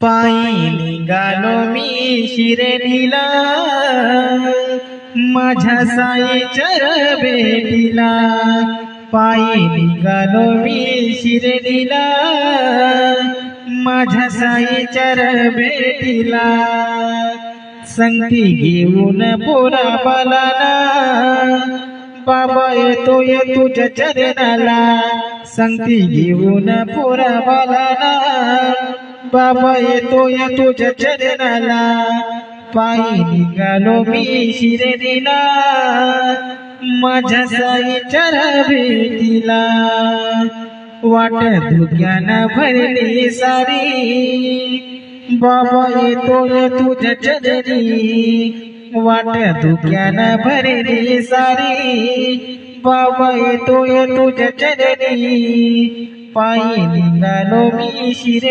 पायी निघालो मी शिर्डीला, माझ्या साईच्या भेटीला. पायी निघालो मी शिर्डीला, माझ्या साईच्या भेटीला. संगती घेऊन पोरा बालाला, बाबा येतोय तुझ्या चरणाला. संगती घेऊन पोरा बालाला, बाबा येतोय तुझ्या चरणाला. पायी निघालो मी शिर्डीला, माझ्या साईच्या भेटीला. वाट धुक्यानं भरली सारी, बाबा येतोय तुझ्या चरणी. वाट धुक्यानं भरली सारी, बाबा येतोय तुझ्या चरणी. पायी निघालो मी शिर्डीला.